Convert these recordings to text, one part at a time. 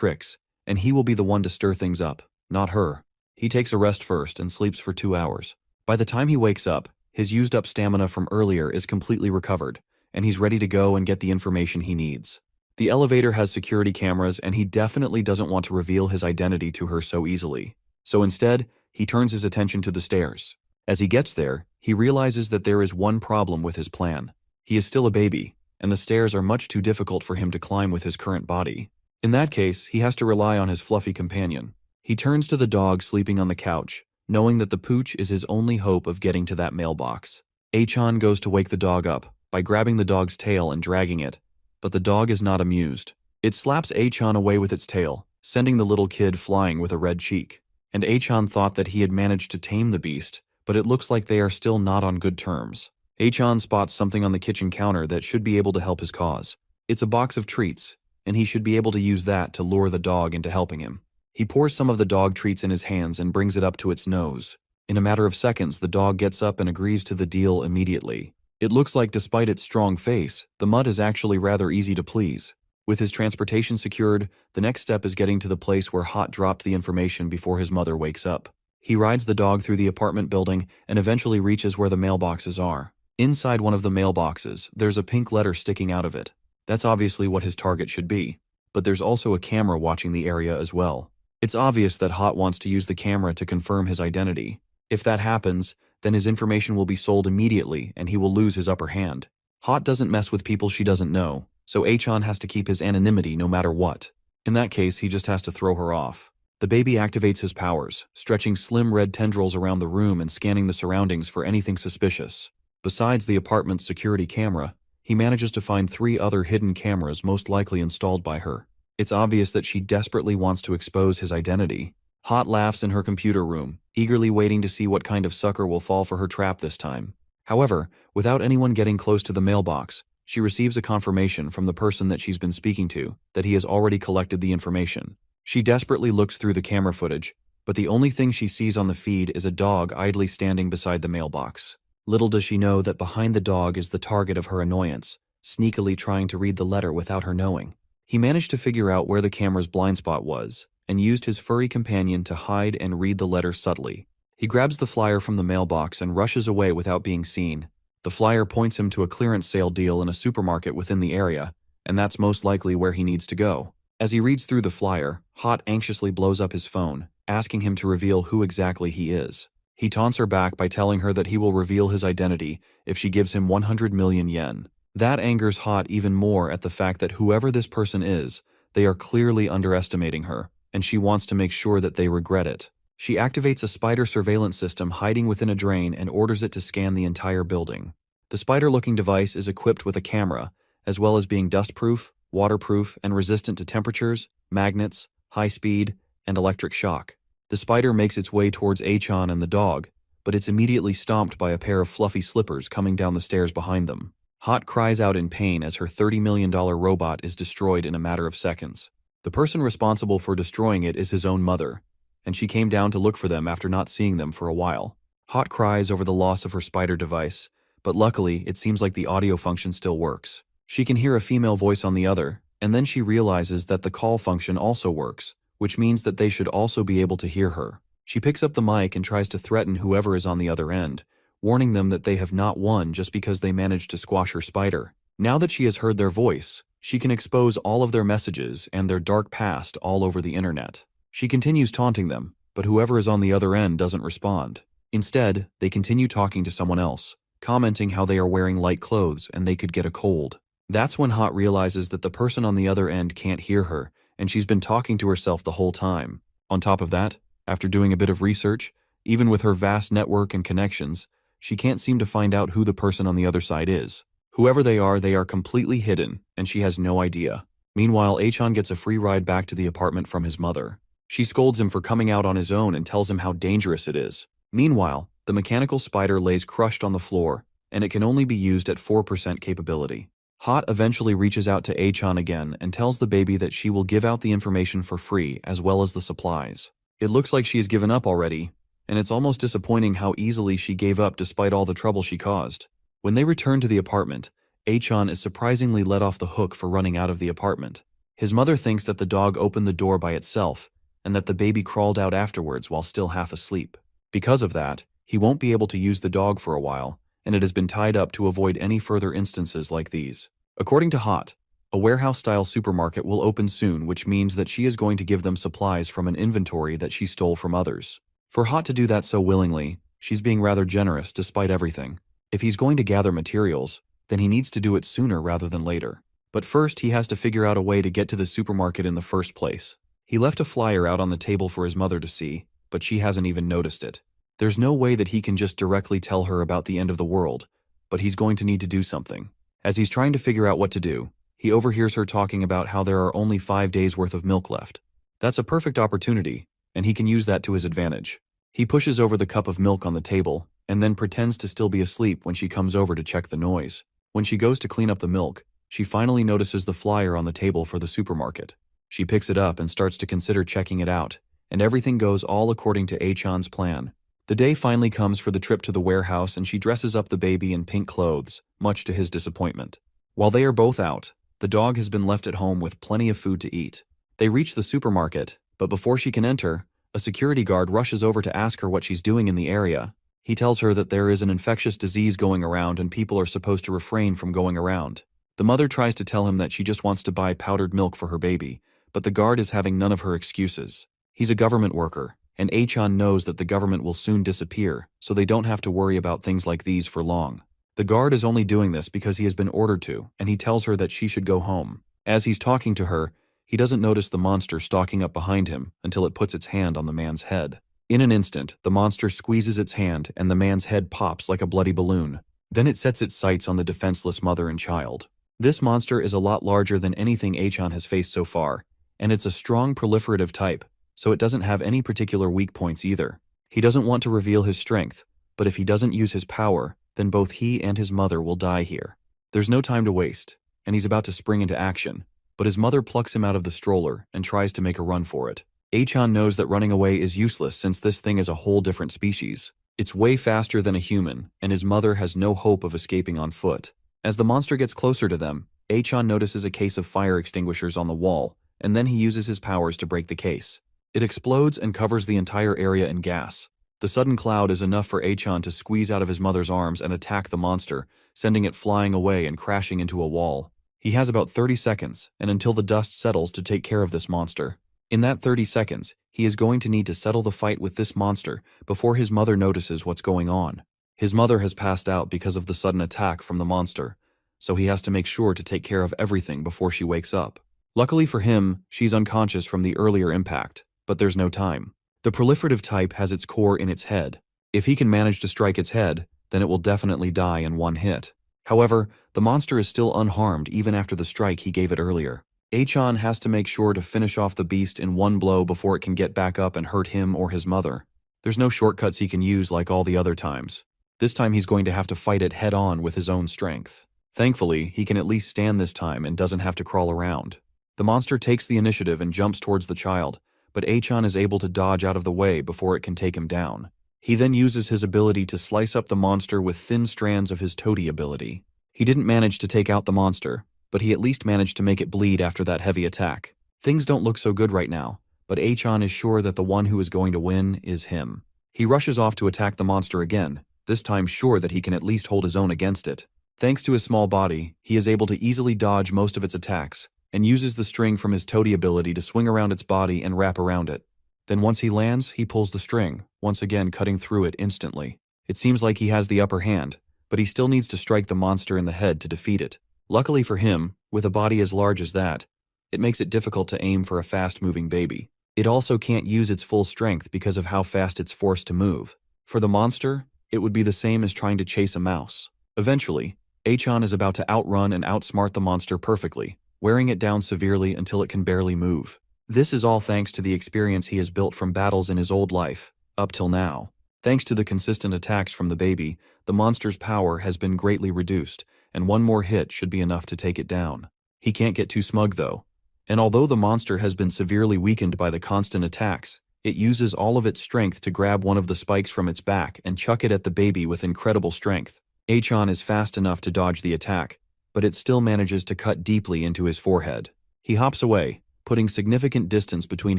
tricks, and he will be the one to stir things up, not her. He takes a rest first and sleeps for 2 hours. By the time he wakes up, his used up stamina from earlier is completely recovered, and he's ready to go and get the information he needs. The elevator has security cameras, and he definitely doesn't want to reveal his identity to her so easily. So instead, he turns his attention to the stairs. As he gets there, he realizes that there is one problem with his plan. He is still a baby, and the stairs are much too difficult for him to climb with his current body. In that case, he has to rely on his fluffy companion. He turns to the dog sleeping on the couch, knowing that the pooch is his only hope of getting to that mailbox. Achan goes to wake the dog up by grabbing the dog's tail and dragging it, but the dog is not amused. It slaps Achan away with its tail, sending the little kid flying with a red cheek. And Achan thought that he had managed to tame the beast, but it looks like they are still not on good terms. Achan spots something on the kitchen counter that should be able to help his cause. It's a box of treats, and he should be able to use that to lure the dog into helping him. He pours some of the dog treats in his hands and brings it up to its nose. In a matter of seconds, the dog gets up and agrees to the deal immediately. It looks like despite its strong face, the mutt is actually rather easy to please. With his transportation secured, the next step is getting to the place where Hot dropped the information before his mother wakes up. He rides the dog through the apartment building and eventually reaches where the mailboxes are. Inside one of the mailboxes, there's a pink letter sticking out of it. That's obviously what his target should be. But there's also a camera watching the area as well. It's obvious that Hot wants to use the camera to confirm his identity. If that happens, then his information will be sold immediately and he will lose his upper hand. Hot doesn't mess with people she doesn't know, so Achan has to keep his anonymity no matter what. In that case, he just has to throw her off. The baby activates his powers, stretching slim red tendrils around the room and scanning the surroundings for anything suspicious. Besides the apartment's security camera, he manages to find 3 other hidden cameras most likely installed by her. It's obvious that she desperately wants to expose his identity. Hot laughs in her computer room, eagerly waiting to see what kind of sucker will fall for her trap this time. However, without anyone getting close to the mailbox, she receives a confirmation from the person that she's been speaking to that he has already collected the information. She desperately looks through the camera footage, but the only thing she sees on the feed is a dog idly standing beside the mailbox. Little does she know that behind the dog is the target of her annoyance, sneakily trying to read the letter without her knowing. He managed to figure out where the camera's blind spot was, and used his furry companion to hide and read the letter subtly. He grabs the flyer from the mailbox and rushes away without being seen. The flyer points him to a clearance sale deal in a supermarket within the area, and that's most likely where he needs to go. As he reads through the flyer, Hot anxiously blows up his phone, asking him to reveal who exactly he is. He taunts her back by telling her that he will reveal his identity if she gives him 100 million yen. That angers Hot even more at the fact that whoever this person is, they are clearly underestimating her, and she wants to make sure that they regret it. She activates a spider surveillance system hiding within a drain and orders it to scan the entire building. The spider-looking device is equipped with a camera, as well as being dustproof, waterproof, and resistant to temperatures, magnets, high speed, and electric shock. The spider makes its way towards Achan and the dog, but it's immediately stomped by a pair of fluffy slippers coming down the stairs behind them. Hot cries out in pain as her $30 million robot is destroyed in a matter of seconds. The person responsible for destroying it is his own mother, and she came down to look for them after not seeing them for a while. Hot cries over the loss of her spider device, but luckily it seems like the audio function still works. She can hear a female voice on the other, and then she realizes that the call function also works, which means that they should also be able to hear her. She picks up the mic and tries to threaten whoever is on the other end, warning them that they have not won just because they managed to squash her spider. Now that she has heard their voice, she can expose all of their messages and their dark past all over the internet. She continues taunting them, but whoever is on the other end doesn't respond. Instead, they continue talking to someone else, commenting how they are wearing light clothes and they could get a cold. That's when Hot realizes that the person on the other end can't hear her, and she's been talking to herself the whole time. On top of that, after doing a bit of research, even with her vast network and connections, she can't seem to find out who the person on the other side is. Whoever they are completely hidden, and she has no idea. Meanwhile, Achan gets a free ride back to the apartment from his mother. She scolds him for coming out on his own and tells him how dangerous it is. Meanwhile, the mechanical spider lays crushed on the floor, and it can only be used at 4% capability. Hot eventually reaches out to Achan again and tells the baby that she will give out the information for free as well as the supplies. It looks like she has given up already, and it's almost disappointing how easily she gave up despite all the trouble she caused. When they return to the apartment, Achan is surprisingly let off the hook for running out of the apartment. His mother thinks that the dog opened the door by itself and that the baby crawled out afterwards while still half asleep. Because of that, he won't be able to use the dog for a while, and it has been tied up to avoid any further instances like these. According to Hot, a warehouse-style supermarket will open soon, which means that she is going to give them supplies from an inventory that she stole from others. For Hot to do that so willingly, she's being rather generous despite everything. If he's going to gather materials, then he needs to do it sooner rather than later. But first, he has to figure out a way to get to the supermarket in the first place. He left a flyer out on the table for his mother to see, but she hasn't even noticed it. There's no way that he can just directly tell her about the end of the world, but he's going to need to do something. As he's trying to figure out what to do, he overhears her talking about how there are only 5 days worth of milk left. That's a perfect opportunity, and he can use that to his advantage. He pushes over the cup of milk on the table, and then pretends to still be asleep when she comes over to check the noise. When she goes to clean up the milk, she finally notices the flyer on the table for the supermarket. She picks it up and starts to consider checking it out, and everything goes all according to Achan's plan. The day finally comes for the trip to the warehouse, and she dresses up the baby in pink clothes, much to his disappointment. While they are both out, the dog has been left at home with plenty of food to eat. They reach the supermarket, but before she can enter, a security guard rushes over to ask her what she's doing in the area. He tells her that there is an infectious disease going around and people are supposed to refrain from going around. The mother tries to tell him that she just wants to buy powdered milk for her baby, but the guard is having none of her excuses. He's a government worker, and Achan knows that the government will soon disappear, so they don't have to worry about things like these for long. The guard is only doing this because he has been ordered to, and he tells her that she should go home. As he's talking to her, he doesn't notice the monster stalking up behind him until it puts its hand on the man's head. In an instant, the monster squeezes its hand and the man's head pops like a bloody balloon. Then it sets its sights on the defenseless mother and child. This monster is a lot larger than anything Achan has faced so far, and it's a strong proliferative type, so it doesn't have any particular weak points either. He doesn't want to reveal his strength, but if he doesn't use his power, then both he and his mother will die here. There's no time to waste, and he's about to spring into action, but his mother plucks him out of the stroller and tries to make a run for it. Achan knows that running away is useless since this thing is a whole different species. It's way faster than a human, and his mother has no hope of escaping on foot. As the monster gets closer to them, Achan notices a case of fire extinguishers on the wall, and then he uses his powers to break the case. It explodes and covers the entire area in gas. The sudden cloud is enough for Achan to squeeze out of his mother's arms and attack the monster, sending it flying away and crashing into a wall. He has about 30 seconds, and until the dust settles, to take care of this monster. In that 30 seconds, he is going to need to settle the fight with this monster before his mother notices what's going on. His mother has passed out because of the sudden attack from the monster, so he has to make sure to take care of everything before she wakes up. Luckily for him, she's unconscious from the earlier impact, but there's no time. The proliferative type has its core in its head. If he can manage to strike its head, then it will definitely die in one hit. However, the monster is still unharmed even after the strike he gave it earlier. Achan has to make sure to finish off the beast in one blow before it can get back up and hurt him or his mother. There's no shortcuts he can use like all the other times. This time he's going to have to fight it head-on with his own strength. Thankfully, he can at least stand this time and doesn't have to crawl around. The monster takes the initiative and jumps towards the child, but Achan is able to dodge out of the way before it can take him down. He then uses his ability to slice up the monster with thin strands of his toady ability. He didn't manage to take out the monster, but he at least managed to make it bleed after that heavy attack. Things don't look so good right now, but Achan is sure that the one who is going to win is him. He rushes off to attack the monster again, this time sure that he can at least hold his own against it. Thanks to his small body, he is able to easily dodge most of its attacks, and uses the string from his toady ability to swing around its body and wrap around it. Then once he lands, he pulls the string, once again cutting through it instantly. It seems like he has the upper hand, but he still needs to strike the monster in the head to defeat it. Luckily for him, with a body as large as that, it makes it difficult to aim for a fast-moving baby. It also can't use its full strength because of how fast it's forced to move. For the monster, it would be the same as trying to chase a mouse. Eventually, Achan is about to outrun and outsmart the monster perfectly, wearing it down severely until it can barely move. This is all thanks to the experience he has built from battles in his old life, up till now. Thanks to the consistent attacks from the baby, the monster's power has been greatly reduced, and one more hit should be enough to take it down. He can't get too smug though, and although the monster has been severely weakened by the constant attacks, it uses all of its strength to grab one of the spikes from its back and chuck it at the baby with incredible strength. Achan is fast enough to dodge the attack, but it still manages to cut deeply into his forehead. He hops away, putting significant distance between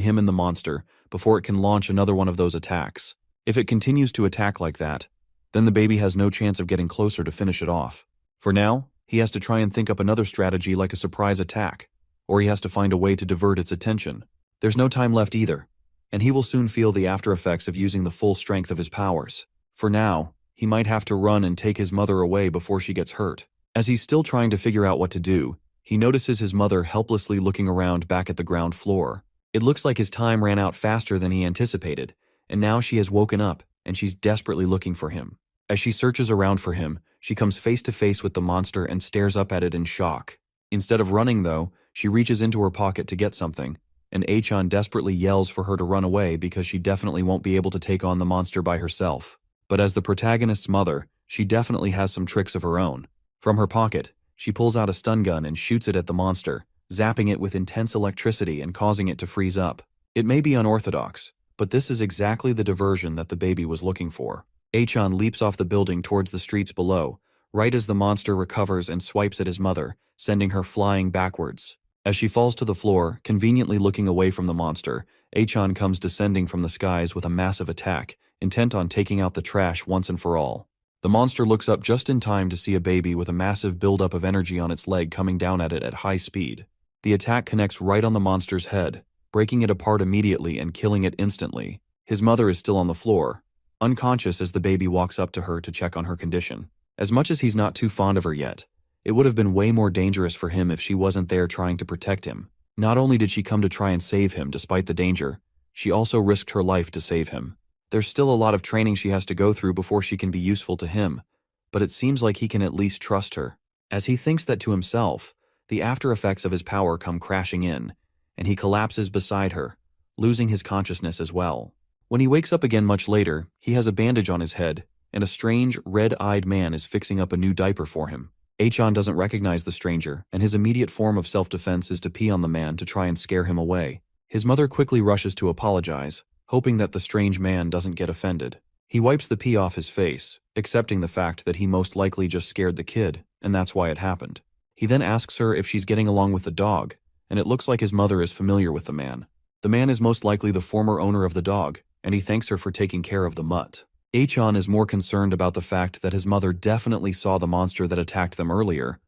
him and the monster before it can launch another one of those attacks. If it continues to attack like that, then the baby has no chance of getting closer to finish it off. For now, he has to try and think up another strategy like a surprise attack, or he has to find a way to divert its attention. There's no time left either, and he will soon feel the after effects of using the full strength of his powers. For now, he might have to run and take his mother away before she gets hurt. As he's still trying to figure out what to do, he notices his mother helplessly looking around back at the ground floor. It looks like his time ran out faster than he anticipated, and now she has woken up and she's desperately looking for him. As she searches around for him, she comes face to face with the monster and stares up at it in shock. Instead of running though, she reaches into her pocket to get something, and Achan desperately yells for her to run away because she definitely won't be able to take on the monster by herself. But as the protagonist's mother, she definitely has some tricks of her own. From her pocket, she pulls out a stun gun and shoots it at the monster, zapping it with intense electricity and causing it to freeze up. It may be unorthodox, but this is exactly the diversion that the baby was looking for. Achan leaps off the building towards the streets below, right as the monster recovers and swipes at his mother, sending her flying backwards. As she falls to the floor, conveniently looking away from the monster, Achan comes descending from the skies with a massive attack, intent on taking out the trash once and for all. The monster looks up just in time to see a baby with a massive buildup of energy on its leg coming down at it at high speed. The attack connects right on the monster's head, breaking it apart immediately and killing it instantly. His mother is still on the floor, unconscious as the baby walks up to her to check on her condition. As much as he's not too fond of her yet, it would have been way more dangerous for him if she wasn't there trying to protect him. Not only did she come to try and save him despite the danger, she also risked her life to save him. There's still a lot of training she has to go through before she can be useful to him, but it seems like he can at least trust her. As he thinks that to himself, the after effects of his power come crashing in, and he collapses beside her, losing his consciousness as well. When he wakes up again much later, he has a bandage on his head, and a strange, red-eyed man is fixing up a new diaper for him. Achan doesn't recognize the stranger, and his immediate form of self-defense is to pee on the man to try and scare him away. His mother quickly rushes to apologize, hoping that the strange man doesn't get offended. He wipes the pee off his face, accepting the fact that he most likely just scared the kid, and that's why it happened. He then asks her if she's getting along with the dog, and it looks like his mother is familiar with the man. The man is most likely the former owner of the dog, and he thanks her for taking care of the mutt. Achan is more concerned about the fact that his mother definitely saw the monster that attacked them earlier,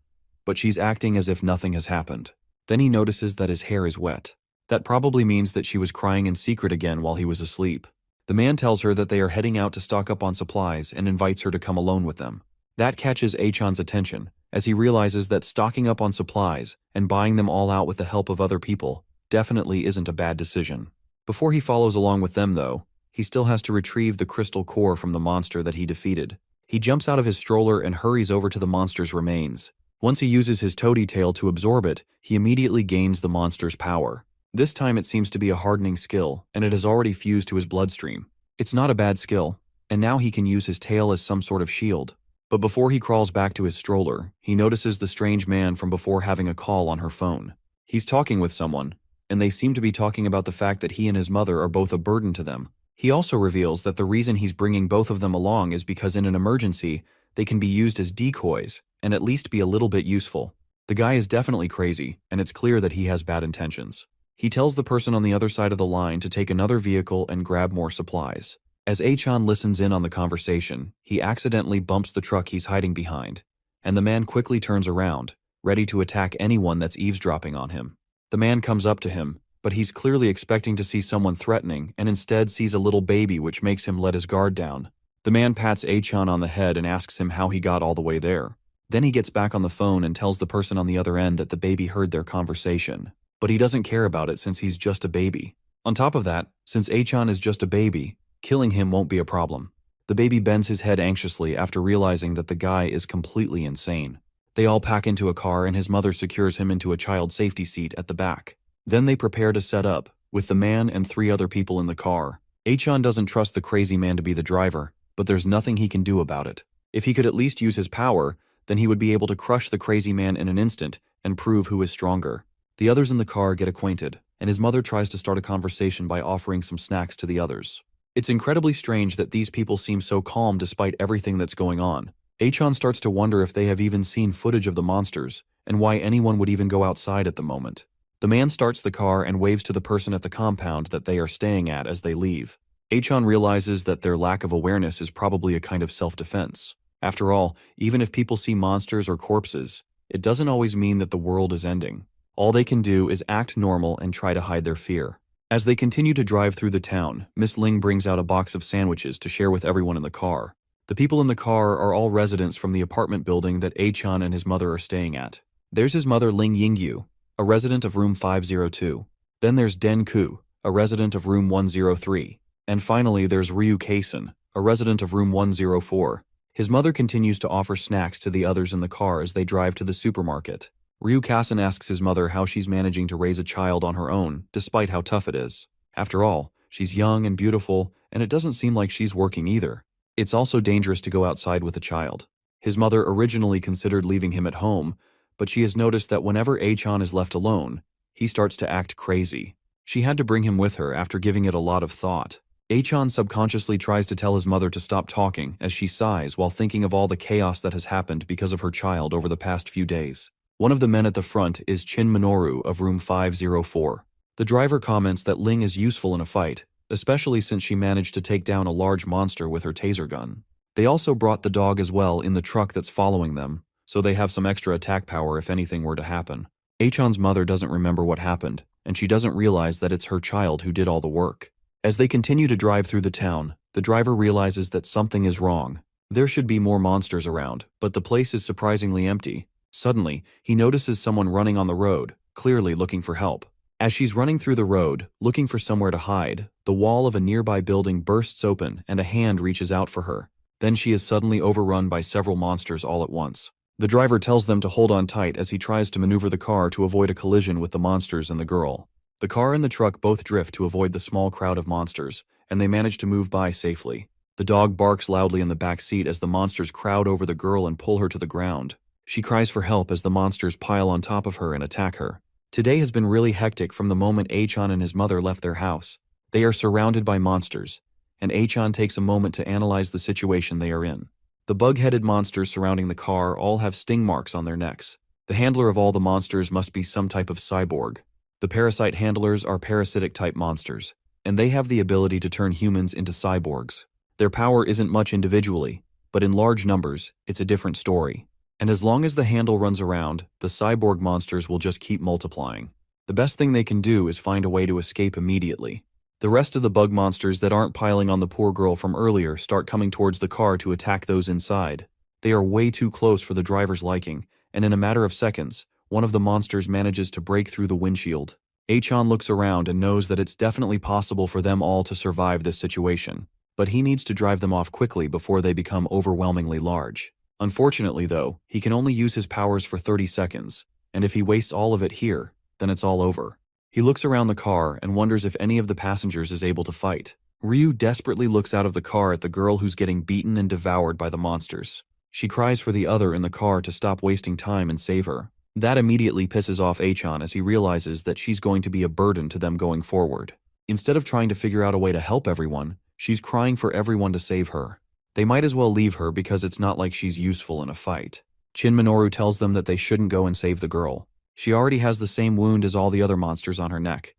but she's acting as if nothing has happened. Then he notices that his hair is wet. That probably means that she was crying in secret again while he was asleep. The man tells her that they are heading out to stock up on supplies and invites her to come alone with them. That catches Achan's attention, as he realizes that stocking up on supplies and buying them all out with the help of other people definitely isn't a bad decision. Before he follows along with them, though, he still has to retrieve the crystal core from the monster that he defeated. He jumps out of his stroller and hurries over to the monster's remains. Once he uses his toady tail to absorb it, he immediately gains the monster's power. This time it seems to be a hardening skill, and it has already fused to his bloodstream. It's not a bad skill, and now he can use his tail as some sort of shield. But before he crawls back to his stroller, he notices the strange man from before having a call on her phone. He's talking with someone, and they seem to be talking about the fact that he and his mother are both a burden to them. He also reveals that the reason he's bringing both of them along is because in an emergency, they can be used as decoys and at least be a little bit useful. The guy is definitely crazy, and it's clear that he has bad intentions. He tells the person on the other side of the line to take another vehicle and grab more supplies. As Achan listens in on the conversation, he accidentally bumps the truck he's hiding behind, and the man quickly turns around, ready to attack anyone that's eavesdropping on him. The man comes up to him, but he's clearly expecting to see someone threatening and instead sees a little baby, which makes him let his guard down. The man pats Achan on the head and asks him how he got all the way there. Then he gets back on the phone and tells the person on the other end that the baby heard their conversation. But he doesn't care about it since he's just a baby. On top of that, since Achan is just a baby, killing him won't be a problem. The baby bends his head anxiously after realizing that the guy is completely insane. They all pack into a car and his mother secures him into a child safety seat at the back. Then they prepare to set up, with the man and 3 other people in the car. Achan doesn't trust the crazy man to be the driver, but there's nothing he can do about it. If he could at least use his power, then he would be able to crush the crazy man in an instant and prove who is stronger. The others in the car get acquainted, and his mother tries to start a conversation by offering some snacks to the others. It's incredibly strange that these people seem so calm despite everything that's going on. Achan starts to wonder if they have even seen footage of the monsters, and why anyone would even go outside at the moment. The man starts the car and waves to the person at the compound that they are staying at as they leave. Achan realizes that their lack of awareness is probably a kind of self-defense. After all, even if people see monsters or corpses, it doesn't always mean that the world is ending. All they can do is act normal and try to hide their fear. As they continue to drive through the town, Miss Ling brings out a box of sandwiches to share with everyone in the car. The people in the car are all residents from the apartment building that Achan and his mother are staying at. There's his mother Ling Yingyu, a resident of room 502. Then there's Den Ku, a resident of room 103. And finally there's Ryu Kaisen, a resident of room 104. His mother continues to offer snacks to the others in the car as they drive to the supermarket. Ryu Kaisen asks his mother how she's managing to raise a child on her own, despite how tough it is. After all, she's young and beautiful, and it doesn't seem like she's working either. It's also dangerous to go outside with a child. His mother originally considered leaving him at home, but she has noticed that whenever Achan is left alone, he starts to act crazy. She had to bring him with her after giving it a lot of thought. Achan subconsciously tries to tell his mother to stop talking as she sighs while thinking of all the chaos that has happened because of her child over the past few days. One of the men at the front is Chin Minoru of room 504. The driver comments that Ling is useful in a fight, especially since she managed to take down a large monster with her taser gun. They also brought the dog as well in the truck that's following them, so they have some extra attack power if anything were to happen. Achan's mother doesn't remember what happened, and she doesn't realize that it's her child who did all the work. As they continue to drive through the town, the driver realizes that something is wrong. There should be more monsters around, but the place is surprisingly empty. Suddenly, he notices someone running on the road, clearly looking for help. As she's running through the road, looking for somewhere to hide, the wall of a nearby building bursts open and a hand reaches out for her. Then she is suddenly overrun by several monsters all at once. The driver tells them to hold on tight as he tries to maneuver the car to avoid a collision with the monsters and the girl. The car and the truck both drift to avoid the small crowd of monsters, and they manage to move by safely. The dog barks loudly in the back seat as the monsters crowd over the girl and pull her to the ground. She cries for help as the monsters pile on top of her and attack her. Today has been really hectic from the moment Achan and his mother left their house. They are surrounded by monsters, and Achan takes a moment to analyze the situation they are in. The bug-headed monsters surrounding the car all have sting marks on their necks. The handler of all the monsters must be some type of cyborg. The parasite handlers are parasitic-type monsters, and they have the ability to turn humans into cyborgs. Their power isn't much individually, but in large numbers, it's a different story. And as long as the handle runs around, the cyborg monsters will just keep multiplying. The best thing they can do is find a way to escape immediately. The rest of the bug monsters that aren't piling on the poor girl from earlier start coming towards the car to attack those inside. They are way too close for the driver's liking, and in a matter of seconds, one of the monsters manages to break through the windshield. Achan looks around and knows that it's definitely possible for them all to survive this situation, but he needs to drive them off quickly before they become overwhelmingly large. Unfortunately, though, he can only use his powers for 30 seconds, and if he wastes all of it here, then it's all over. He looks around the car and wonders if any of the passengers is able to fight. Ryu desperately looks out of the car at the girl who's getting beaten and devoured by the monsters. She cries for the other in the car to stop wasting time and save her. That immediately pisses off Achan as he realizes that she's going to be a burden to them going forward. Instead of trying to figure out a way to help everyone, she's crying for everyone to save her. They might as well leave her because it's not like she's useful in a fight. Chin Minoru tells them that they shouldn't go and save the girl. She already has the same wound as all the other monsters on her neck,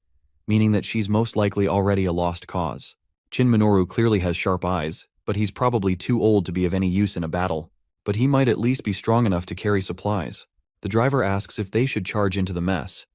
meaning that she's most likely already a lost cause. Chin Minoru clearly has sharp eyes, but he's probably too old to be of any use in a battle. But he might at least be strong enough to carry supplies. The driver asks if they should charge into the mess.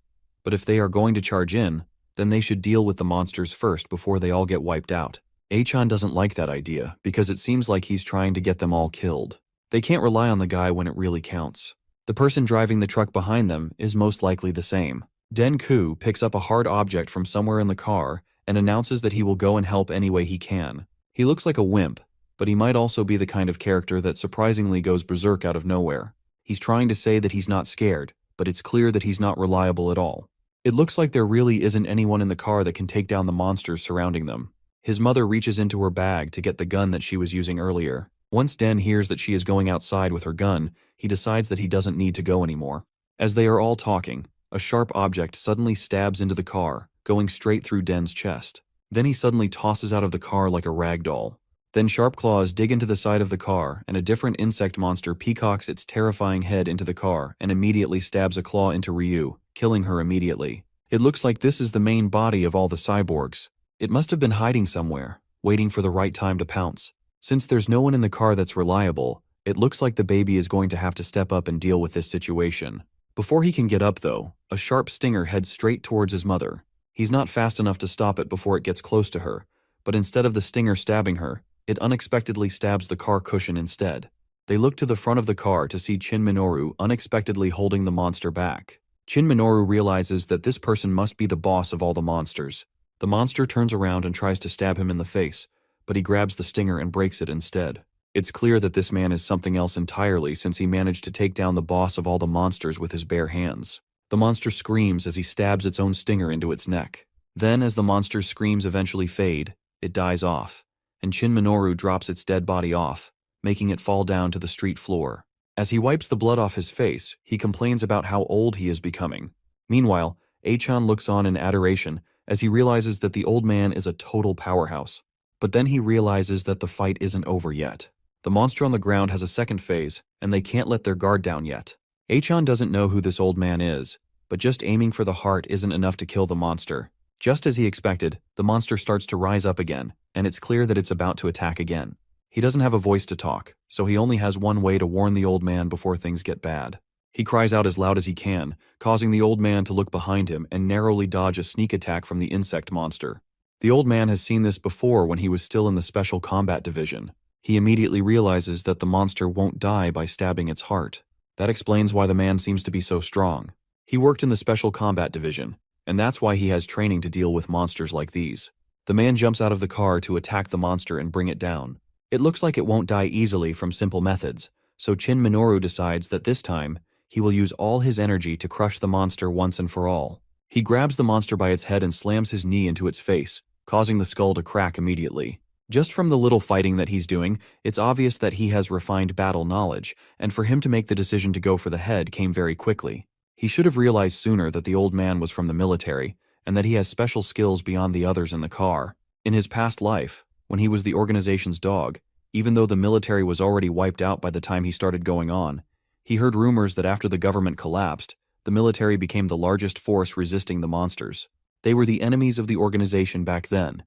But if they are going to charge in, then they should deal with the monsters first before they all get wiped out. Achan doesn't like that idea because it seems like he's trying to get them all killed. They can't rely on the guy when it really counts. The person driving the truck behind them is most likely the same. Den Ku picks up a hard object from somewhere in the car and announces that he will go and help any way he can. He looks like a wimp, but he might also be the kind of character that surprisingly goes berserk out of nowhere. He's trying to say that he's not scared, but it's clear that he's not reliable at all. It looks like there really isn't anyone in the car that can take down the monsters surrounding them. His mother reaches into her bag to get the gun that she was using earlier. Once Den hears that she is going outside with her gun, he decides that he doesn't need to go anymore. As they are all talking, a sharp object suddenly stabs into the car, going straight through Den's chest. Then he suddenly tosses out of the car like a rag doll. Then sharp claws dig into the side of the car, and a different insect monster peacocks its terrifying head into the car and immediately stabs a claw into Ryu, killing her immediately. It looks like this is the main body of all the cyborgs. It must have been hiding somewhere, waiting for the right time to pounce. Since there's no one in the car that's reliable, it looks like the baby is going to have to step up and deal with this situation. Before he can get up though, a sharp stinger heads straight towards his mother. He's not fast enough to stop it before it gets close to her, but instead of the stinger stabbing her, it unexpectedly stabs the car cushion instead. They look to the front of the car to see Shin Minoru unexpectedly holding the monster back. Shin Minoru realizes that this person must be the boss of all the monsters. The monster turns around and tries to stab him in the face, but he grabs the stinger and breaks it instead. It's clear that this man is something else entirely since he managed to take down the boss of all the monsters with his bare hands. The monster screams as he stabs its own stinger into its neck. Then, as the monster's screams eventually fade, it dies off, and Shin Minoru drops its dead body off, making it fall down to the street floor. As he wipes the blood off his face, he complains about how old he is becoming. Meanwhile, Achan looks on in adoration as he realizes that the old man is a total powerhouse. But then he realizes that the fight isn't over yet. The monster on the ground has a second phase, and they can't let their guard down yet. Achan doesn't know who this old man is, but just aiming for the heart isn't enough to kill the monster. Just as he expected, the monster starts to rise up again, and it's clear that it's about to attack again. He doesn't have a voice to talk, so he only has one way to warn the old man before things get bad. He cries out as loud as he can, causing the old man to look behind him and narrowly dodge a sneak attack from the insect monster. The old man has seen this before when he was still in the Special Combat Division. He immediately realizes that the monster won't die by stabbing its heart. That explains why the man seems to be so strong. He worked in the Special Combat Division, and that's why he has training to deal with monsters like these. The man jumps out of the car to attack the monster and bring it down. It looks like it won't die easily from simple methods, so Shin Minoru decides that this time, he will use all his energy to crush the monster once and for all. He grabs the monster by its head and slams his knee into its face, causing the skull to crack immediately. Just from the little fighting that he's doing, it's obvious that he has refined battle knowledge, and for him to make the decision to go for the head came very quickly. He should have realized sooner that the old man was from the military, and that he has special skills beyond the others in the car. In his past life, when he was the organization's dog, even though the military was already wiped out by the time he started going on, he heard rumors that after the government collapsed, the military became the largest force resisting the monsters. They were the enemies of the organization back then,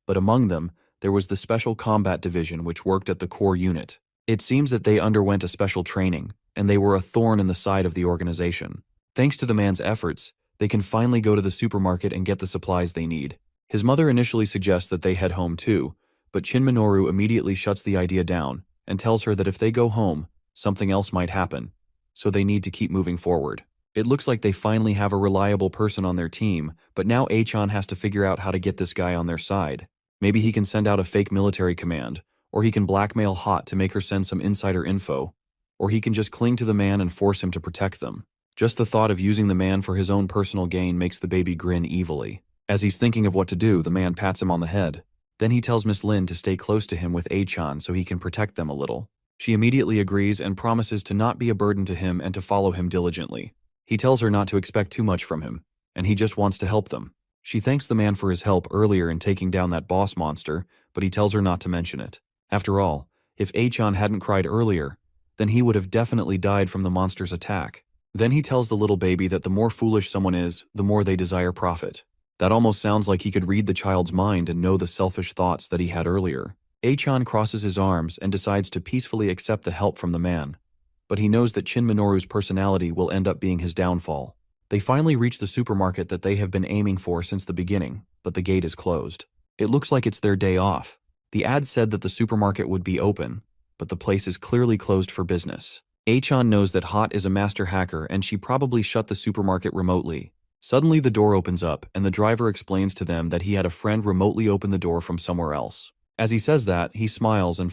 but among them, there was the Special Combat Division which worked at the core unit. It seems that they underwent a special training, and they were a thorn in the side of the organization. Thanks to the man's efforts, they can finally go to the supermarket and get the supplies they need. His mother initially suggests that they head home too, but Shin Minoru immediately shuts the idea down and tells her that if they go home, something else might happen, so they need to keep moving forward. It looks like they finally have a reliable person on their team, but now Achan has to figure out how to get this guy on their side. Maybe he can send out a fake military command, or he can blackmail Hot to make her send some insider info, or he can just cling to the man and force him to protect them. Just the thought of using the man for his own personal gain makes the baby grin evilly. As he's thinking of what to do, the man pats him on the head. Then he tells Miss Lin to stay close to him with Achan so he can protect them a little. She immediately agrees and promises to not be a burden to him and to follow him diligently. He tells her not to expect too much from him, and he just wants to help them. She thanks the man for his help earlier in taking down that boss monster, but he tells her not to mention it. After all, if Achan hadn't cried earlier, then he would have definitely died from the monster's attack. Then he tells the little baby that the more foolish someone is, the more they desire profit. That almost sounds like he could read the child's mind and know the selfish thoughts that he had earlier. Achan crosses his arms and decides to peacefully accept the help from the man. But he knows that Shin Minoru's personality will end up being his downfall. They finally reach the supermarket that they have been aiming for since the beginning, but the gate is closed. It looks like it's their day off. The ad said that the supermarket would be open, but the place is clearly closed for business. Achan knows that Hot is a master hacker and she probably shut the supermarket remotely. Suddenly the door opens up and the driver explains to them that he had a friend remotely open the door from somewhere else. As he says that, he smiles and